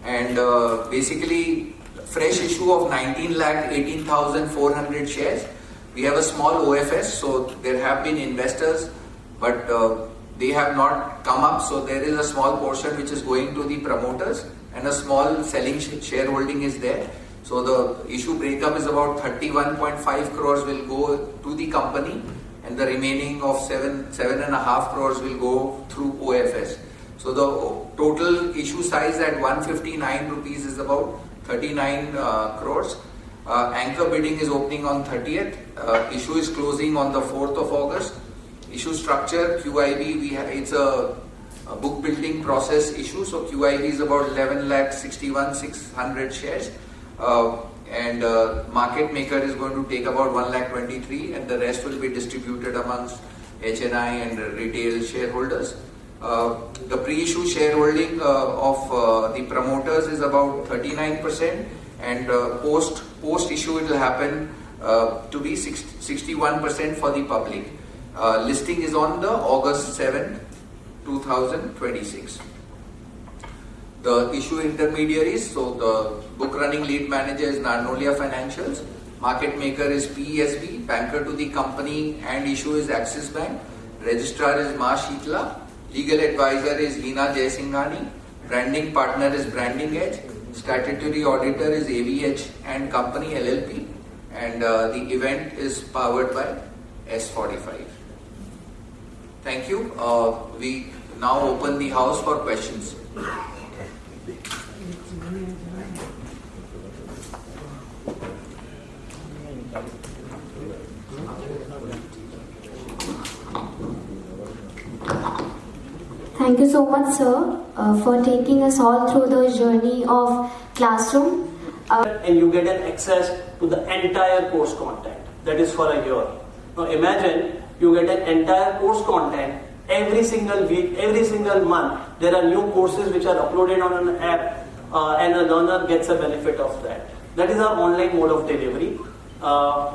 and basically fresh issue of 19,18,400 shares. We have a small OFS, so there have been investors, but they have not come up, so there is a small portion which is going to the promoters and a small selling shareholding is there. So the issue breakup is about 31.5 crores will go to the company, and the remaining of 7.5 crores will go through OFS. So the total issue size at 159 rupees is about 39 crores. Anchor bidding is opening on 30th. Issue is closing on the 4th of August. Issue structure, QIB, it's a book building process issue. So QIB is about 11,61,600 shares. And market maker is going to take about 1,23,000, and the rest will be distributed amongst HNI and retail shareholders. The pre-issue shareholding of the promoters is about 39%, and post-issue it will happen to be 61% for the public. Listing is on the August 7th, 2026. The issue intermediaries, so the book running lead manager is Narnolia Financials, market maker is PESB, banker to the company and issue is Axis Bank, registrar is Ma Sheetla, legal advisor is Hina Jaisinghani, branding partner is Branding Edge, statutory auditor is AVH and Company LLP, and the event is powered by S45. Thank you. We now open the house for questions. Thank you so much, sir, for taking us all through the journey of classroom. And you get an access to the entire course content. That is for a year. Now imagine you get an entire course content every single week, every single month. There are new courses which are uploaded on an app, and a learner gets a benefit of that. That is our online mode of delivery.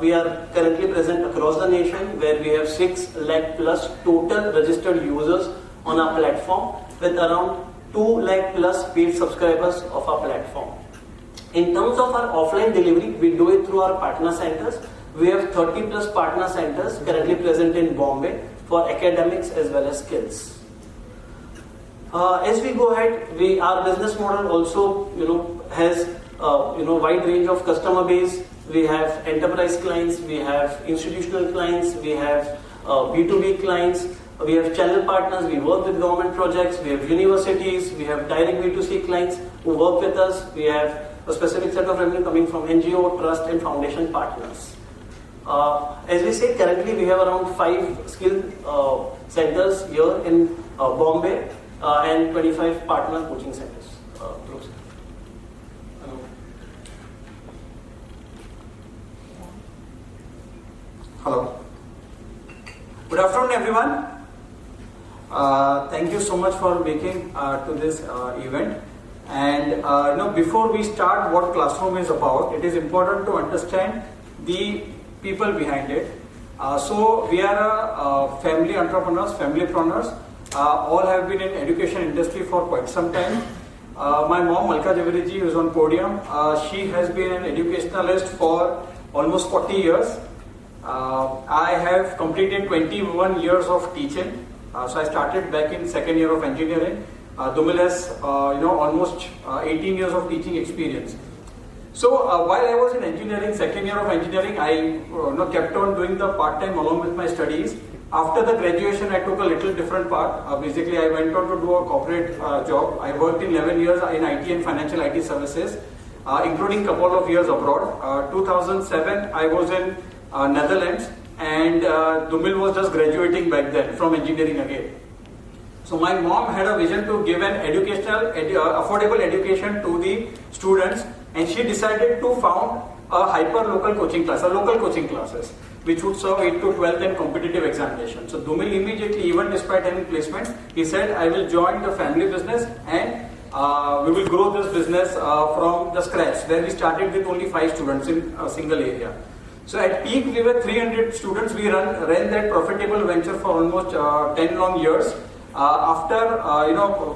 We are currently present across the nation, where we have 6 lakh plus total registered users on our platform, with around 2 lakh plus paid subscribers of our platform. In terms of our offline delivery, we do it through our partner centers. We have 30 plus partner centers currently present in Bombay for academics as well as skills. As we go ahead, our business model also has wide range of customer base. We have enterprise clients, we have institutional clients, we have B2B clients, we have channel partners, we work with government projects, we have universities, we have direct B2C clients who work with us, we have a specific set of revenue coming from NGO, trust and foundation partners. As we say, currently we have around 5 skill centers here in Bombay and 25 partner coaching centers. Hello. Good afternoon, everyone. Thank you so much for making to this event. And before we start what Classroom is about, it is important to understand the people behind it. So we are family entrepreneurs, familypreneurs. All have been in education industry for quite some time. My mom, Malka Javeriji, who is on podium, she has been an educationalist for almost 40 years. I have completed 21 years of teaching. So I started back in second year of engineering. Dumil has almost 18 years of teaching experience. So while I was in engineering, second year of engineering, I kept on doing the part-time along with my studies. After the graduation, I took a little different path. Basically, I went on to do a corporate job. I worked in 11 years in IT and financial IT services, including a couple of years abroad. 2007, I was in Netherlands, and Dumil was just graduating back then from engineering again. So my mom had a vision to give an affordable education to the students, and she decided to found a hyper-local coaching class, local coaching classes, which would serve 8 to 12 and competitive examinations. So Dumil immediately, even despite having placement, he said, I will join the family business and we will grow this business from the scratch, where we started with only 5 students in a single area. So at peak, we were 300 students. We ran that profitable venture for almost 10 long years. After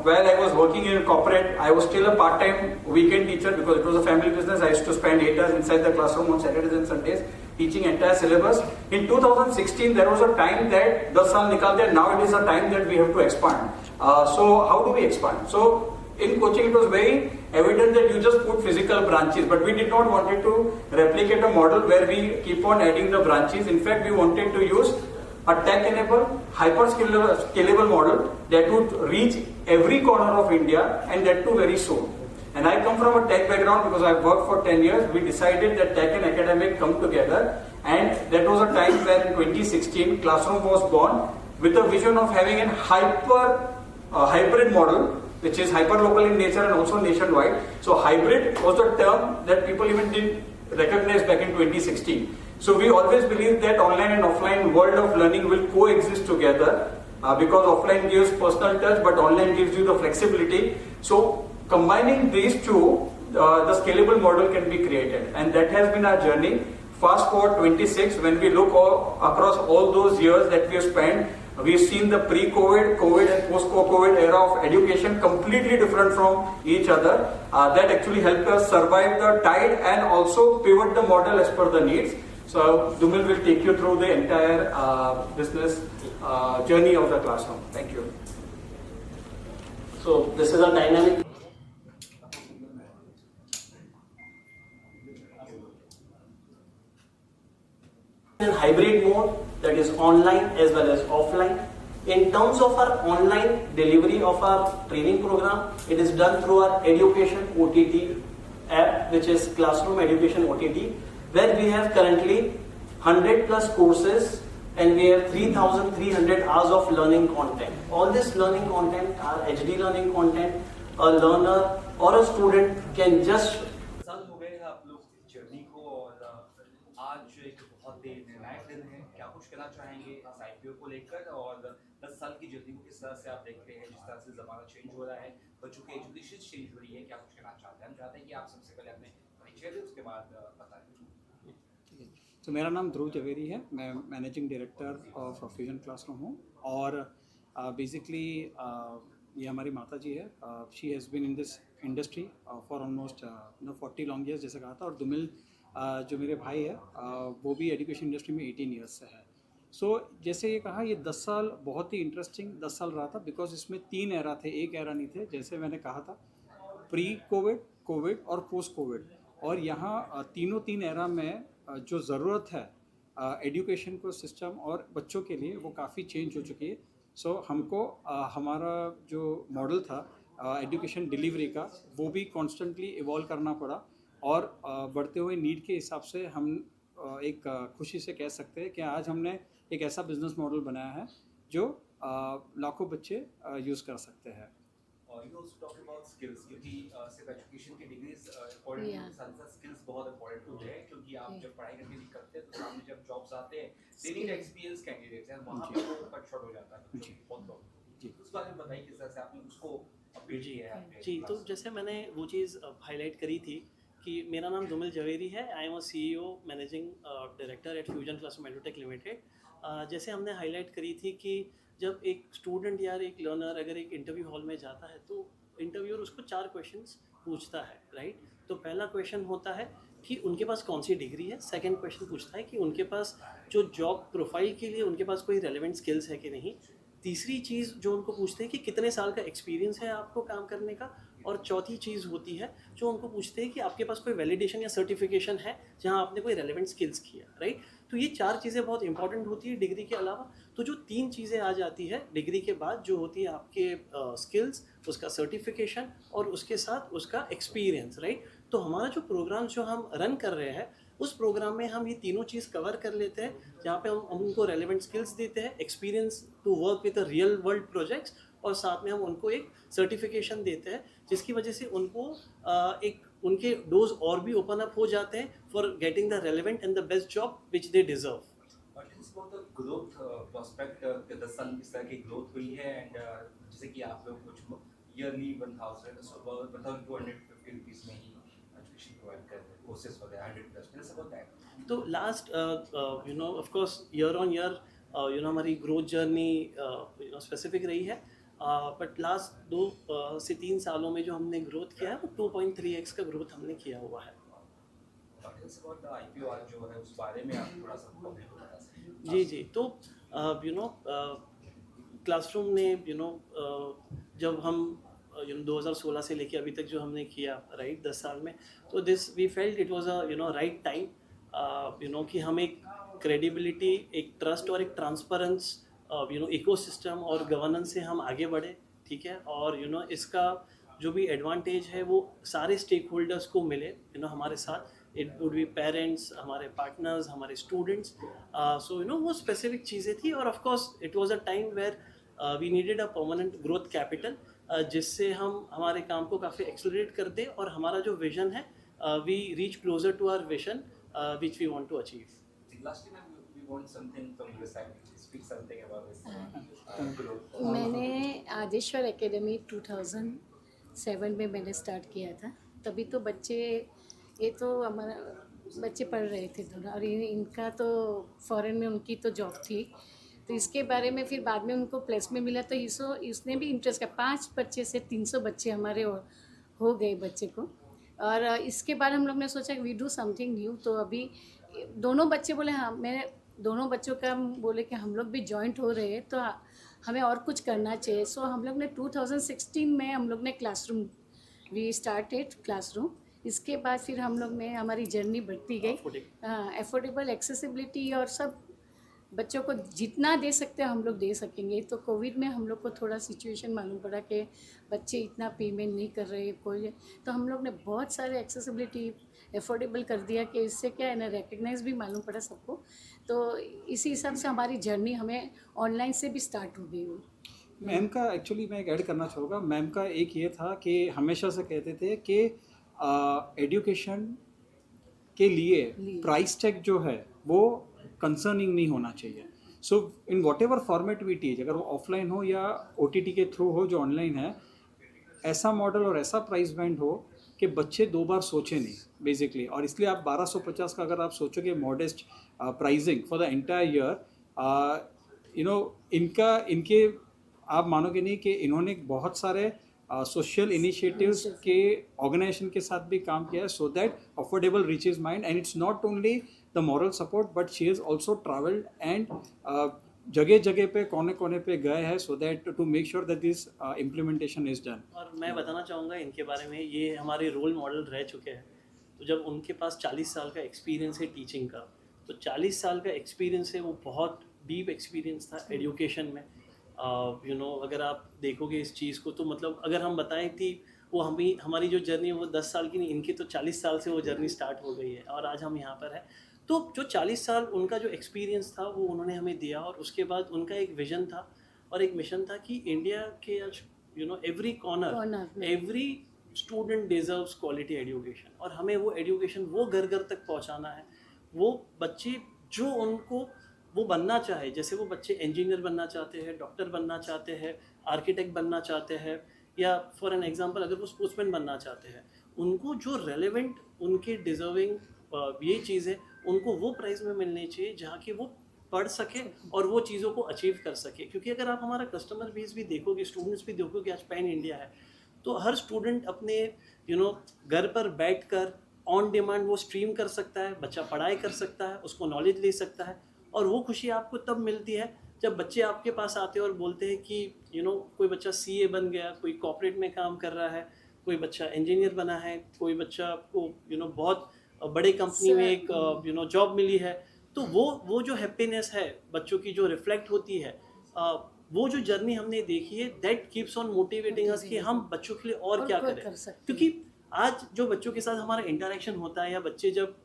while I was working in corporate, I was still a part-time weekend teacher because it was a family business. I used to spend 8 hours inside the classroom on Saturdays and Sundays teaching entire syllabus. In 2016, there was a time that 10 साल निकाल दिया. Now it is a time that we have to expand. So how do we expand? So in coaching, it was very evident that you just put physical branches, but we did not wanted to replicate a model where we keep on adding the branches. In fact, we wanted to use a tech-enabled, hyper-scalable model that would reach every corner of India, and that too very soon. And I come from a tech background because I've worked for 10 years. We decided that tech and academic come together, and that was a time when in 2016 Classroom was born with a vision of having a hybrid model, which is hyper-local in nature and also nationwide. So hybrid was the term that people even didn't recognize back in 2016. So we always believe that online and offline world of learning will coexist together because offline gives personal touch, but online gives you the flexibility. So combining these two, the scalable model can be created, and that has been our journey. Fast forward 26, when we look across all those years that we have spent, we've seen the pre-COVID, COVID and post-COVID era of education completely different from each other. That actually helped us survive the tide and also pivot the model as per the needs. So Dhumil will take you through the entire business journey of the classroom. Thank you. So this is a dynamic. In hybrid mode, that is online as well as offline. In terms of our online delivery of our training program, it is done through our education OTT app, which is Classroom Education OTT, where we have currently 100 plus courses and we have 3,300 hours of learning content. All this learning content are HD learning content. A learner or a student can just साल हो गए आप लोग journey को, और आज एक बहुत ही निर्णायक दिन है. क्या कुछ कहना चाहेंगे इस IPO को लेकर, और 10 साल की जर्नी को किस तरह से आप देखते हैं, जिस तरह से ज़माना चेंज हो रहा है, बच्चों की एजुकेशन चेंज हो रही है, क्या कुछ कहना चाहते हैं? हम चाहते हैं कि आप सबसे पहले अपने परिचय दें, उसके बाद बताएं. तो मेरा नाम ध्रुव जवेरी है. मैं managing director of Fusion Classroom हूँ, और बेसिकली ये हमारी माता जी है. She has been in this industry for almost 40 long years जैसे कहा था. और दुमिल जो मेरे भाई है वो भी एजुकेशन इंडस्ट्री में 18 ईयर्स से है. सो जैसे ये कहा, ये 10 साल बहुत ही इंटरेस्टिंग 10 साल रहा था, बिकॉज इसमें 3 एरा थे, एक एरा नहीं थे. जैसे मैंने कहा था, प्री कोविड, कोविड और पोस्ट कोविड. और यहाँ तीनों 3 एरा में जो ज़रूरत है एजुकेशन को सिस्टम और बच्चों के लिए, वो काफ़ी चेंज हो चुकी है. सो हमको हमारा जो मॉडल था एजुकेशन डिलीवरी का, वो भी कॉन्स्टेंटली इवॉल्व करना पड़ा. और बढ़ते हुए नीड के हिसाब से हम एक खुशी से कह सकते हैं कि आज हमने एक ऐसा बिजनेस मॉडल बनाया है जो लाखों बच्चे यूज़ कर सकते हैं. You also talk about skills, क्योंकि सिर्फ एजुकेशन की डिग्रीज इम्पोर्टेंट नहीं, साथ साथ स्किल्स बहुत इम्पोर्टेंट होते हैं. क्योंकि आप जब पढ़ाई करके निकलते हैं तो सामने जब जॉब्स आते हैं, they need experience candidates, and वहाँ पे वो कट शॉर्ट हो जाता है. बहुत प्रॉब्लम. उस बारे में बताइए किस तरह से आपने उसको अपडेट किया है. जी, तो जैसे मैंने वो चीज़ हाईलाइट करी थी कि मेरा नाम धूमिल जवेरी है. I am a CEO managing director at fusion classroom edutech limited. जैसे हमने हाईलाइट करी थी कि जब एक स्टूडेंट या एक लर्नर अगर एक इंटरव्यू हॉल में जाता है तो इंटरव्यूअर उसको 4 क्वेश्चंस पूछता है, राइट. तो पहला क्वेश्चन होता है कि उनके पास कौन सी डिग्री है. सेकंड क्वेश्चन पूछता है कि उनके पास जो जॉब प्रोफाइल के लिए उनके पास कोई रेलेवेंट स्किल्स है कि नहीं. तीसरी चीज़ जो उनको पूछते हैं कि कितने साल का एक्सपीरियंस है आपको काम करने का. और चौथी चीज़ होती है जो उनको पूछते हैं कि आपके पास कोई वैलिडेशन या सर्टिफिकेशन है जहां आपने कोई रेलेवेंट स्किल्स किया, राइट. तो ये 4 चीज़ें बहुत इंपॉर्टेंट होती है डिग्री के अलावा. तो जो 3 चीज़ें आ जाती है डिग्री के बाद, जो होती है आपके स्किल्स, उसका सर्टिफिकेशन और उसके साथ उसका एक्सपीरियंस, राइट. तो हमारा जो प्रोग्राम जो हम रन कर रहे हैं, उस प्रोग्राम में हम ये तीनों चीज़ कवर कर लेते हैं, जहाँ पे हम उनको रेलेवेंट स्किल्स देते हैं, experience to work with a real world projects, और साथ में हम उनको एक सर्टिफिकेशन देते हैं, जिसकी वजह से उनको एक उनके डोर्स और भी ओपन अप हो जाते हैं for getting the relevant and the best job which they deserve. Growth prospect 10 साल इस तरह की ग्रोथ हुई है, एंड जैसे कि आप लोग कुछ ईयरली 1,250 रुपीज़ में ही एजुकेशन प्रोवाइड कर रहे हैं, कोर्सेज वगैरह 100+ होता है. तो last of course year on year हमारी ग्रोथ जर्नी स्पेसिफिक रही है. बट लास्ट 2 से 3 सालों में जो हमने ग्रोथ किया है वो 2.3x का ग्रोथ हमने किया हुआ है। आईपीओ आज जो है उस बारे में आप थोड़ा सा comment बता सकते हैं। जी जी, तो क्लासरूम ने जब हम 2016 से लेके अभी तक जो हमने किया राइट 10 साल में, तो this we felt it was a right time कि हम एक क्रेडिबिलिटी, एक ट्रस्ट और एक ट्रांसपेरेंस इकोसिस्टम और गवर्नेंस से हम आगे बढ़े, ठीक है। और इसका जो भी एडवांटेज है वो सारे स्टेक होल्डर्स को मिले हमारे साथ। इट वुड बी पेरेंट्स, हमारे पार्टनर्स, हमारे स्टूडेंट्स। सो वो स्पेसिफिक चीज़ें थी। और of course it was a time where we needed a permanent growth capital, जिससे हम हमारे काम को काफ़ी एक्सेलरेट कर दें और हमारा जो विजन है we reach closer to our vision which we want to achieve. Lastly, ma'am, we want something from your side. Speak something about this growth. मैंने आदेश्वर एकेडमी 2007 में मैंने स्टार्ट किया था। तभी तो ये तो हमारा बच्चे पढ़ रहे थे दोनों, और इनका तो फॉरेन में उनकी तो जॉब थी, तो इसके बारे में फिर बाद में उनको प्लेस में मिला, तो इसने भी इंटरेस्ट किया। 5 बच्चे से 300 बच्चे हमारे हो गए बच्चे को। और इसके बाद हम लोग ने सोचा कि वी डू समथिंग न्यू। तो अभी दोनों बच्चे बोले, हाँ, मैंने दोनों बच्चों का बोले कि हम लोग भी जॉइंट हो रहे हैं, तो हमें और कुछ करना चाहिए। सो हम लोग ने 2016 में हम लोग ने क्लासरूम वी स्टार्टेड क्लासरूम। इसके बाद फिर हम लोग में हमारी जर्नी बढ़ती गई। एफोर्डेबल, एक्सेसिबिलिटी और सब बच्चों को जितना दे सकते हैं हम लोग दे सकेंगे। तो कोविड में हम लोग को थोड़ा सिचुएशन मालूम पड़ा कि बच्चे इतना पेमेंट नहीं कर रहे कोई, तो हम लोग ने बहुत सारे एक्सेसिबिलिटी एफोर्डेबल कर दिया कि इससे क्या है ना, रिकग्नाइज भी मालूम पड़ा सबको। तो इसी हिसाब से हमारी जर्नी हमें ऑनलाइन से भी स्टार्ट हो गई। मैम का एक्चुअली मैं एक ऐड करना चाहूँगा। मैम का एक ये था कि हमेशा से कहते थे कि एजुकेशन के लिए प्राइस टैग जो है वो कंसर्निंग नहीं होना चाहिए। So in whatever format we teach, अगर वो ऑफलाइन हो या OTT के थ्रू हो जो ऑनलाइन है, ऐसा मॉडल और ऐसा प्राइस बैंड हो कि बच्चे 2 बार सोचे नहीं बेसिकली। और इसलिए आप 1250 का अगर आप सोचोगे modest pricing for the entire year, इनके आप मानोगे नहीं कि इन्होंने बहुत सारे सोशल इनिशिएटिव्स के ऑर्गेनाइजेशन के साथ भी काम किया है, so that affordable reaches mind. And it's not only the moral support, but she has also travelled and जगह जगह पे कोने कोने पे गए हैं, so that to make sure that this implementation is done. और मैं बताना चाहूँगा इनके बारे में, ये हमारे रोल मॉडल रह चुके हैं। तो जब उनके पास 40 साल का एक्सपीरियंस है टीचिंग का, तो 40 साल का एक्सपीरियंस है वो बहुत डीप एक्सपीरियंस था एजुकेशन में। अगर आप देखोगे इस चीज़ को, तो मतलब अगर हम बताएं कि वो हमारी जो जर्नी है वो 10 साल की नहीं, इनकी तो 40 साल से वो जर्नी स्टार्ट हो गई है और आज हम यहाँ पर हैं। तो जो 40 साल उनका जो एक्सपीरियंस था वो उन्होंने हमें दिया, और उसके बाद उनका एक विजन था और एक मिशन था कि इंडिया के आज every corner every student deserves quality education, और हमें वो एजुकेशन वो घर घर तक पहुँचाना है। वो बच्चे जो उनको वो बनना चाहे, जैसे वो बच्चे इंजीनियर बनना चाहते हैं, डॉक्टर बनना चाहते हैं, आर्किटेक्ट बनना चाहते हैं, या फॉर एन एग्जांपल अगर वो स्पोर्ट्समैन बनना चाहते हैं, उनको जो रेलेवेंट उनके डिजर्विंग ये चीज़ है उनको वो प्राइस में मिलनी चाहिए जहाँ की वो पढ़ सके और वो चीज़ों को अचीव कर सके। क्योंकि अगर आप हमारा कस्टमर बेस भी देखोगे, स्टूडेंट्स भी देखोगे, आज पैन इंडिया है, तो हर स्टूडेंट अपने घर पर बैठकर ऑन डिमांड वो स्ट्रीम कर सकता है, बच्चा पढ़ाई कर सकता है, उसको नॉलेज ले सकता है। और वो खुशी आपको तब मिलती है जब बच्चे आपके पास आते हैं और बोलते हैं कि कोई बच्चा CA बन गया, कोई कॉर्पोरेट में काम कर रहा है, कोई बच्चा इंजीनियर बना है, कोई बच्चा को बहुत बड़े कंपनी में एक जॉब मिली है। तो वो जो हैप्पीनेस है बच्चों की जो रिफ्लेक्ट होती है, वो जो जर्नी हमने देखी है, दैट कीप्स ऑन मोटिवेटिंग अस कि हम बच्चों के लिए और क्या करें। क्योंकि आज जो बच्चों के साथ हमारा इंटरेक्शन होता है, या बच्चे जब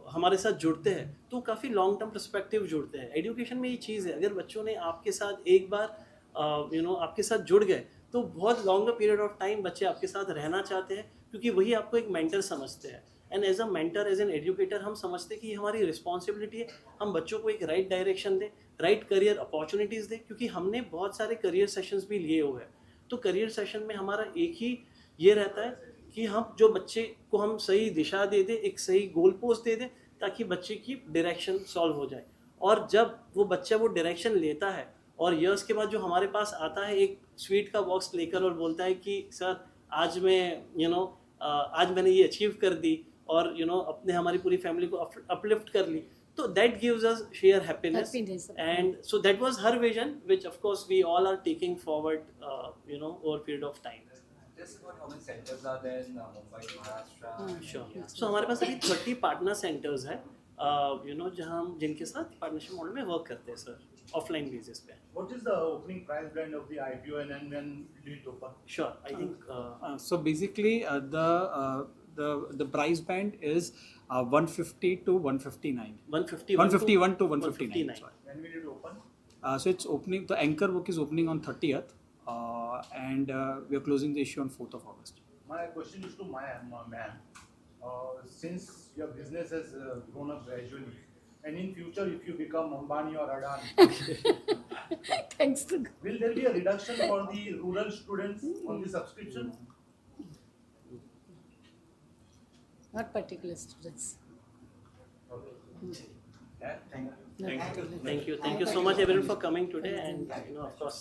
हमारे साथ जुड़ते हैं तो काफ़ी लॉन्ग टर्म पर्सपेक्टिव जुड़ते हैं। एजुकेशन में ये चीज़ है, अगर बच्चों ने आपके साथ एक बार आपके साथ जुड़ गए तो बहुत लॉन्गर पीरियड ऑफ टाइम बच्चे आपके साथ रहना चाहते हैं, क्योंकि वही आपको एक मेंटर समझते हैं। And as a mentor, as an educator, हम समझते हैं कि ये हमारी रिस्पॉन्सिबिलिटी है, हम बच्चों को एक राइट डायरेक्शन दें, राइट करियर अपॉर्चुनिटीज़ दें। क्योंकि हमने बहुत सारे करियर सेशंस भी लिए हुए हैं, तो करियर सेशन में हमारा एक ही ये रहता है कि हम जो बच्चे को हम सही दिशा दे दें, एक सही गोल पोस्ट दे दें, ताकि बच्चे की डायरेक्शन सॉल्व हो जाए। और जब वो बच्चा वो डायरेक्शन लेता है और ईयर्स के बाद जो हमारे पास आता है एक स्वीट का बॉक्स लेकर और बोलता है कि सर आज मैं आज मैंने ये अचीव कर दी और अपने हमारी पूरी फैमिली को अपलिफ्ट कर ली, तो that gives us share happiness Happiness. And so that was her vision which of course we all are taking forward over period of time. Just about how many centers are there in Mumbai, Maharashtra? Sure. So हमारे पास अभी 30 partner centres है जहाँ हम जिनके साथ partnership model में work करते हैं सर, ऑफलाइन बेसिस पे. What is the opening price band of the IPO and then when will it open? Sure. I think So basically, the price band is 150 to 159. 151 to 159. Sorry. When will it open? So it's opening. The anchor book is opening on 30th, and we are closing the issue on 4th of August. My question is to ma'am. Since your business has grown up gradually, and in future if you become Ambani or Adani, Thanks to will there be a reduction for the rural students on the subscription? not particular students. Yeah, thank you. Not particular. thank you so much everyone for coming today, and of course